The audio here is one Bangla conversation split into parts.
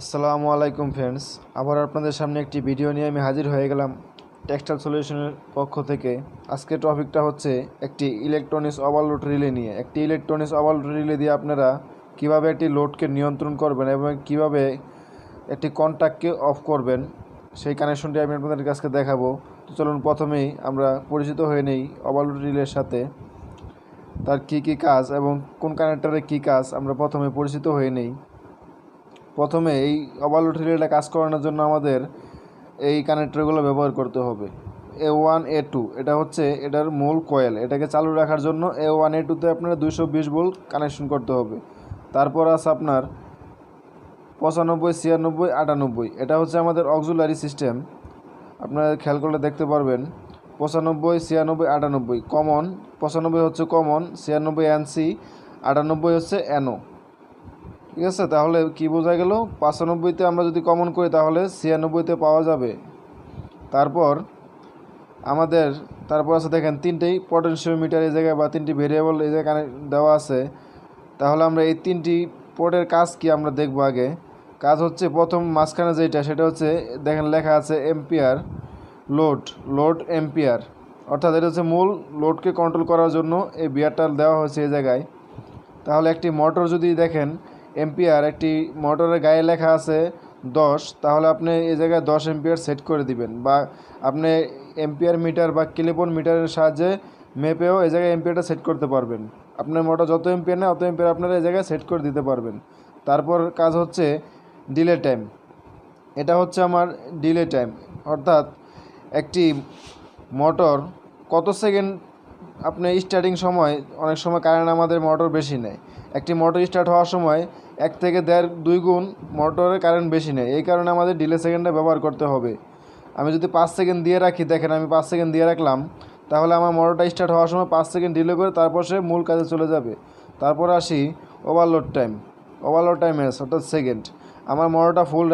আসসালামু আলাইকুম ফ্রেন্ডস, আবার আপনাদের সামনে একটি ভিডিও নিয়ে আমি হাজির হয়ে গেলাম টেক্সটাইল সলিউশনের পক্ষ থেকে। আজকের টপিকটা হচ্ছে একটি ইলেকট্রনিক্স ওভারলোড রিলে নিয়ে। একটি ইলেকট্রনিক্স ওভারলোড রিলে দিয়ে আপনারা কিভাবে একটি লোডকে নিয়ন্ত্রণ করবেন এবং কিভাবে একটি কন্ট্যাক্টকে অফ করবেন, সেই কানেকশনটি আমি আপনাদের কাছে দেখাবো। তো চলুন প্রথমেই আমরা পরিচিত হয়ে নেই ওভারলোড রিলের সাথে, তার কী কী কাজ এবং কোন কানেক্টরের কী কাজ আমরা প্রথমে পরিচিত হয়ে নেই। প্রথমে এই ওভারলোড রিলেটা কাজ করানোর জন্য আমাদের এই কানেক্টরগুলো ব্যবহার করতে হবে। A1 A2 এটা হচ্ছে এটার মূল কয়েল। এটাকে চালু রাখার জন্য A1 A2তে আপনার 220 ভোল্ট কানেকশন করতে হবে। তারপর আছে আপনার 95 96 98, এটা হচ্ছে আমাদের অক্সিলারি সিস্টেম। আপনারা খেয়াল করলে দেখতে পারবেন 95 96 98 কমন। 95 হচ্ছে কমন, 96 NC, 98 হচ্ছে NO। ঠিক আছে, তাহলে কি বোঝা গেল? 95তে আমরা যদি কমন করি তাহলে 96তে পাওয়া যাবে। তারপর আছে দেখেন তিনটেই পটেনশিওমিটার এই জায়গায় বা তিনটি ভেরিয়েবল এই জায়গায় দেওয়া আছে। তাহলে আমরা এই তিনটি পোর্টের কাজ কি আমরা দেখব। আগে কাজ হচ্ছে প্রথম মাঝখানে যেটা, সেটা হচ্ছে দেখেন লেখা আছে এম্পিয়ার লোড এম্পিয়ার, অর্থাৎ এটা হচ্ছে মূল লোডকে কন্ট্রোল করার জন্য এই বিয়ারটা দেওয়া হয়েছে এই জায়গায়। তাহলে একটি মোটর যদি দেখেন এম্পিয়ার, একটি মোটরের গায়ে লেখা আছে 10, তাহলে আপনি এই জায়গায় 10 এম্পিয়ার সেট করে দিবেন, বা আপনি এম্পিয়ার মিটার বা কিলোভোল্ট মিটারের সাহায্যে মেপেও এই জায়গায় এম্পিয়ারটা সেট করতে পারবেন। আপনার মোটর যত এম্পিয়ার নেয় অত এম্পিয়ার আপনারা এই জায়গায় সেট করে দিতে পারবেন। তারপর কাজ হচ্ছে ডিলে টাইম। এটা হচ্ছে আমার ডিলে টাইম, অর্থাৎ একটি মোটর কত সেকেন্ড আপনি স্টার্টিং সময়, অনেক সময় কারেন্ট আমাদের মোটর বেশি নেয়। একটি মোটর স্টার্ট হওয়ার সময় 1 থেকে 1.5 2 গুণ মোটরের কারেন্ট বেশি নেয়। এই কারণে আমাদের ডিলে সেকেন্ডটা ব্যবহার করতে হবে। আমি যদি 5 সেকেন্ড দিয়ে রাখি, দেখেন আমি 5 সেকেন্ড দিয়ে রাখলাম, তাহলে আমার মোটরটা স্টার্ট হওয়ার সময় 5 সেকেন্ড ডিলে করে তারপর সে মূল কাজে চলে যাবে। তারপর আসি ওভারলোড টাইম। অর্থাৎ সেকেন্ড। আমার মোটরটা ফুল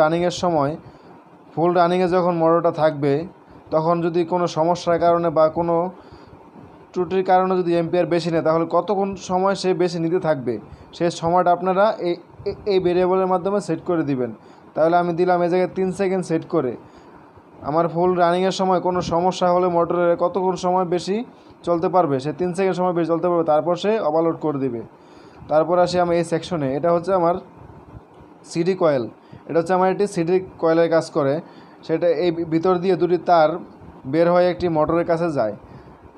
রানিংয়ে যখন মোটরটা থাকবে, তখন যদি কোনো সমস্যার কারণে বা কোনো ত্রুটির কারণে যদি এম্পিয়ার বেশি নেয়, তাহলে কতক্ষণ সময় সে বেশি নিতে থাকবে, সেই সময়টা আপনারা এই ভেরিয়েবলের মাধ্যমে সেট করে দিবেন। তাহলে আমি দিলাম এই জায়গায় 3 সেকেন্ড সেট করে। আমার ফুল রানিংয়ের সময় কোনো সমস্যা হলে মোটরের কতক্ষণ সময় বেশি চলতে পারবে, সে 3 সেকেন্ড সময় বেশি চলতে পারবে, তারপর সে ওভারলোড করে দিবে। তারপর আসি আমি এই সেকশনে। এটা হচ্ছে আমার সিডি কয়েল। এটা হচ্ছে আমার একটি সিডি কয়েলের কাজ করে। সেটা এই ভিতর দিয়ে দুটি তার বের হয়ে একটি মোটরের কাছে যায়।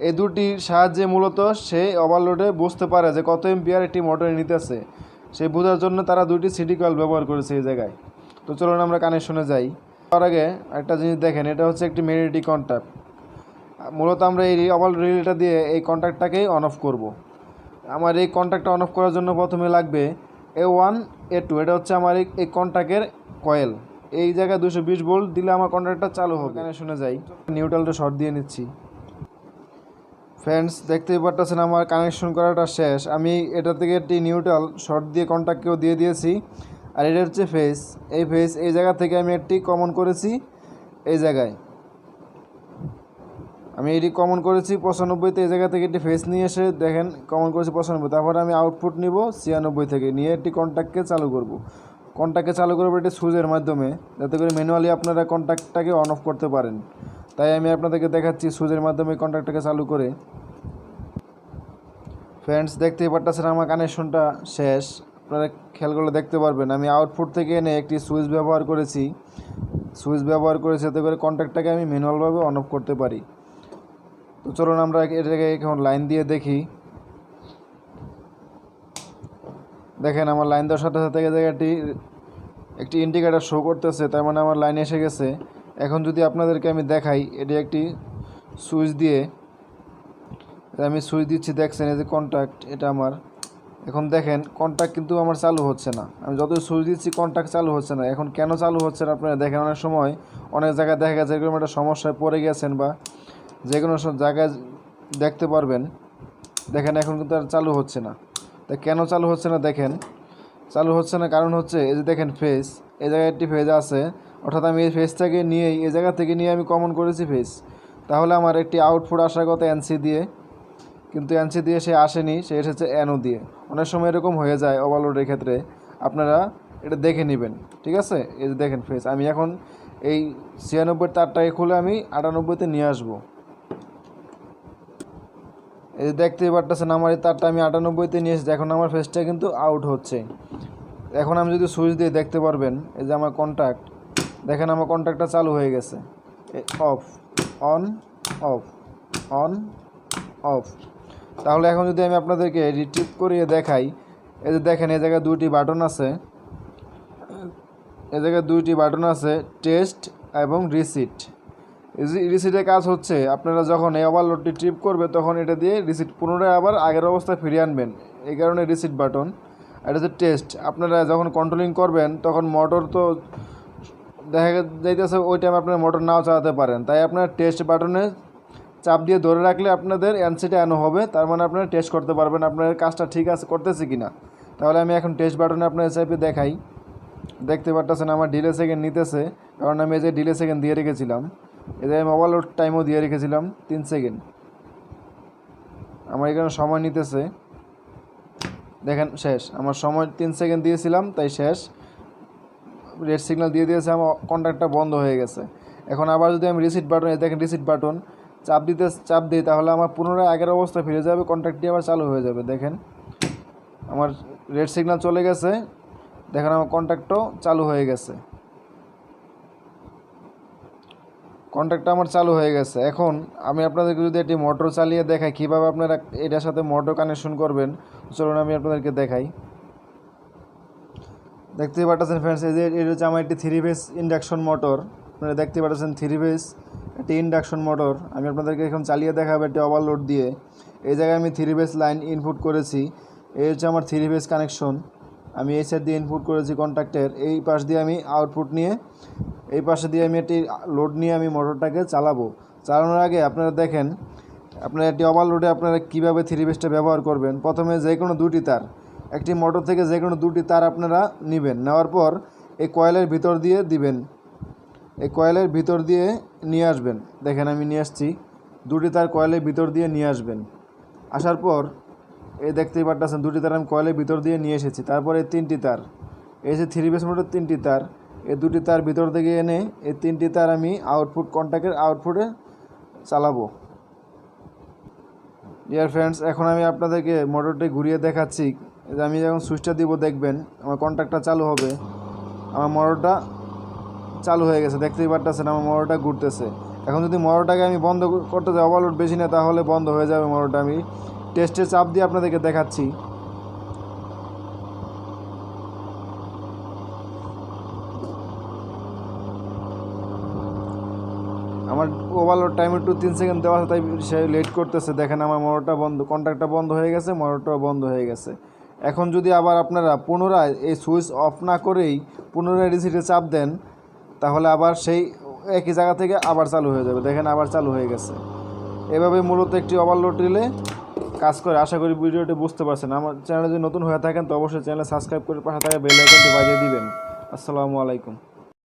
এই দুটির সাহায্যে মূলত সে ওভারলোডে বুঝতে পারে যে কত এম্পিয়ার একটি মোটরে নিতেছে। সেই বোঝার জন্য তারা দুইটি সিডি কয়েল ব্যবহার করেছে এই জায়গায়। তো চলুন আমরা কানেকশনে যাই। তার আগে একটা জিনিস দেখেন, এটা হচ্ছে একটি ম্যাগনেটিক কন্ট্যাক্ট। মূলত আমরা এই ওভারলোড রিলেটা দিয়ে এই কন্ট্যাক্টটাকেই অন অফ করব। আমার এই কন্ট্যাক্টটা অন অফ করার জন্য প্রথমে লাগবে A1 A2। এটা হচ্ছে আমার এই কন্ট্যাক্টের কয়েল। এই জায়গায় 220 ভোল্ট দিলে আমার কন্ট্যাক্টটা চালু হবে। কানেকশনে যাই, নিউট্রালটা শর্ট দিয়ে নিচ্ছি। ফ্রেন্ডস, দেখতেই পারতেছেন আমার কানেকশন করাটা শেষ। আমি এটা থেকে একটি নিউট্রাল শর্ট দিয়ে কন্ট্যাক্টকেও দিয়ে দিয়েছি। আর এটা হচ্ছে ফেস। এই জায়গা থেকে আমি একটি কমন করেছি। এই জায়গায় আমি এটি কমন করেছি 95তে। এই জায়গা থেকে একটি ফেস নিয়ে এসে দেখেন কমন করেছি 95। তারপরে আমি আউটপুট নিব 96 থেকে, নিয়ে একটি কন্ট্যাক্টকে চালু করব। একটি সুইচের মাধ্যমে, যাতে করে ম্যানুয়ালি আপনারা কন্ট্যাক্টটাকে অন অফ করতে পারেন। তাই আমি আপনাদেরকে দেখাচ্ছি সুইচের মাধ্যমে কন্ট্যাক্টটাকে চালু করে। ফ্রেন্ডস, দেখতেই পারতেছেন আমার কানেকশনটা শেষ। আপনারা খেয়াল করলে দেখতে পারবেন আমি আউটপুট থেকে এনে একটি সুইচ ব্যবহার করেছি যাতে করে কন্ট্যাক্টটাকে আমি ম্যানুয়ালভাবে অন অফ করতে পারি। তো চলুন আমরা এটাকে এখন লাইন দিয়ে দেখি। দেখেন আমার লাইন দেওয়ার সাথে সাথে জায়গাটি একটি ইন্ডিকেটার শো করতেছে, তার মানে আমার লাইন এসে গেছে। এখন যদি আপনাদেরকে আমি দেখাই, এটি একটি সুইচ দিয়ে আমি সুইচ দিচ্ছি, দেখছেন এই যে কন্ট্যাক্ট, এটা আমার। এখন দেখেন কন্ট্যাক্ট কিন্তু আমার চালু হচ্ছে না। আমি যতই সুইচ দিচ্ছি কন্ট্যাক্ট চালু হচ্ছে না। এখন কেন চালু হচ্ছে না আপনারা দেখেন। অনেক সময় অনেক জায়গায় দেখা গেছে এরকম একটা সমস্যায় পড়ে গেছেন, বা যে কোনো জায়গায় দেখতে পারবেন। দেখেন এখন কিন্তু আর চালু হচ্ছে না। তা কেন চালু হচ্ছে না? দেখেন চালু হচ্ছে না কারণ হচ্ছে এই যে দেখেন ফেস, এই জায়গায় একটি ফেজ আছে। অর্থাৎ আমি এই ফেজটাকে নিয়েই এই জায়গা থেকে নিয়ে আমি কমন করেছি ফেজ। তাহলে আমার একটি আউটপুট আসার কথা এনসি দিয়ে, কিন্তু এনসি দিয়ে সে আসেনি, সে এসেছে এনও দিয়ে। অনেক সময় এরকম হয়ে যায় ওভারলোডের ক্ষেত্রে। আপনারা এটা দেখে নেবেন, ঠিক আছে। এই যে দেখেন ফেস, আমি এখন এই 96 তারটাকে খুলে আমি 98-তে নিয়ে আসবো। এই যে দেখতেই পারতেছেন আমার এই তারটা আমি 98-তে নিয়ে এসেছি। এখন আমার ফেসটা কিন্তু আউট হচ্ছে। এখন আমি যদি সুইচ দিয়ে দেখতে পারবেন, এই যে আমার কন্ট্যাক্ট, দেখেন আমার কন্ট্যাক্টটা চালু হয়ে গেছে। Of, on, of, on, of. তাহলে এখন যদি আমি আপনাদেরকে রিট্রিভ করিয়ে দেখাই, এই যে দেখেন এই জায়গায় দুইটি বাটন আছে, এই জায়গায় দুইটি বাটন আছে, টেস্ট এবং রিসিট। রিসিটের কাজ হচ্ছে আপনারা যখন এই ওভারলোডটি ট্রিপ করবে তখন এটা দিয়ে রিসিট পুনরায় আবার আগের অবস্থায় ফিরিয়ে আনবেন, এই কারণে রিসিট বাটন। আর এটা হচ্ছে টেস্ট, আপনারা যখন কন্ট্রোলিং করবেন তখন মোটর তো দেখা যাইতেছে ওই টাইমে আপনার মোটর নাও চালাতে পারেন, তাই আপনার টেস্ট বাটনে চাপ দিয়ে ধরে রাখলে আপনাদের এনসিটা অ্যানো হবে, তার মানে আপনারা টেস্ট করতে পারবেন আপনার কাজটা ঠিক আছে করতেছে কি না। তাহলে আমি এখন টেস্ট বাটনে আপনার এসআইপি দেখাই। দেখতে পারতেছেন আমার ডিলে সেকেন্ড নিতেছে, কারণ আমি এই যে ডিলে সেকেন্ড দিয়ে রেখেছিলাম, এই যে আমি ওভারলোড টাইমও দিয়ে রেখেছিলাম 3 সেকেন্ড। আমার এখানে সময় নিতেছে, দেখেন শেষ, আমার সময় 3 সেকেন্ড দিয়েছিলাম তাই শেষ। রেড সিগন্যাল দিয়ে দিয়েছে, আমার কন্ট্যাক্টটা বন্ধ হয়ে গেছে। এখন আবার যদি আমি রিসিট বাটন, দেখেন রিসিট বাটন চাপ দিই, তাহলে আমার পুনরায় আগের অবস্থায় ফিরে যাবে, কন্ট্যাক্টটি আবার চালু হয়ে যাবে। দেখেন আমার রেড সিগন্যাল চলে গেছে, দেখেন আমার কন্ট্যাক্টও চালু হয়ে গেছে, কন্ট্যাক্টটা আমার চালু হয়ে গেছে। এখন আমি আপনাদেরকে যদি একটি মোটর চালিয়ে দেখাই কীভাবে আপনারা এটার সাথে মোটর কানেকশন করবেন, চলুন আমি আপনাদেরকে দেখাই। দেখতেই পাচ্ছেন ফ্রেন্ডস, এই যে এটা হচ্ছে আমার একটি 3 ফেজ ইন্ডাকশন মোটর। আপনারা দেখতে পাচ্ছেন 3 ফেজ একটি ইন্ডাকশন মোটর। আমি আপনাদেরকে এখন চালিয়ে দেখাবো একটি ওভারলোড দিয়ে। এই জায়গায় আমি 3 ফেজ লাইন ইনপুট করেছি, এই হচ্ছে আমার 3 ফেজ কানেকশন। আমি এই সাইড দিয়ে ইনপুট করেছি কন্ট্যাক্টের, এই পাশ দিয়ে আমি আউটপুট নিয়ে এই পাশে দিয়ে আমি একটি লোড নিয়ে আমি মোটরটাকে চালাবো। চালানোর আগে আপনারা দেখেন আপনারা একটি ওভারলোডে আপনারা কীভাবে 3 ফেজটা ব্যবহার করবেন। প্রথমে যে কোনো দুটি তার, একটি মোটর থেকে যে কোনো দুটি তার আপনারা নেবেন, নেওয়ার পর এই কয়েলের ভিতর দিয়ে দিবেন, এই কয়েলের ভিতর দিয়ে নিয়ে আসবেন। দেখেন আমি নিয়ে আসছি, দুটি তার কয়েলের ভিতর দিয়ে নিয়ে আসবেন। আসার পর এই দেখতেই পারতেছেন দুটি তার আমি কয়েলের ভিতর দিয়ে নিয়ে এসেছি। তারপর এই 3টি তার, এই যে 3 ফেজ মোটর 3টি তার, এই দুটি তার ভিতর থেকে এনে এই 3টি তার আমি আউটপুট কন্ট্যাক্টের আউটপুটে চালাবো। ডিয়ার ফ্রেন্ডস, এখন আমি আপনাদেরকে মোটরটি ঘুরিয়ে দেখাচ্ছি। আমি যখন সুইচটা দিব দেখবেন আমার কন্ট্যাক্টটা চালু হবে, আমার মোটরটা চালু হয়ে গেছে। দেখতেই পারতেছেন আমার মোটরটা ঘুরতেছে। এখন যদি মোটরটাকে আমি বন্ধ করতে যাই, ওভারলোড বেশি না, তাহলে বন্ধ হয়ে যাবে মোটরটা। আমি টেস্টে চাপ দিয়ে আপনাদেরকে দেখাচ্ছি। আমার ওভারলোড টাইম একটু 3 সেকেন্ড দেওয়া আছে, তাই সে লেট করতেছে। দেখেন আমার মোটরটা বন্ধ, কন্ট্যাক্টটা বন্ধ হয়ে গেছে, মোটরটাও বন্ধ হয়ে গেছে। এখন যদি আবার আপনারা পুনরায় এই সুইচ অফ না করেই পুনরায় রিসিটে চাপ দেন, তাহলে আবার সেই একই জায়গা থেকে আবার চালু হয়ে যাবে। দেখেন আবার চালু হয়ে গেছে। এভাবে মূলত একটি ওভারলোড রিলে কাজ করে। আশা করি ভিডিওটি বুঝতে পারছেন। আমার চ্যানেলে যদি নতুন হয়ে থাকেন তো অবশ্যই চ্যানেলে সাবস্ক্রাইব করে পাশে থাকা বেল আইকনটি বাজিয়ে দিবেন। আসসালামু আলাইকুম।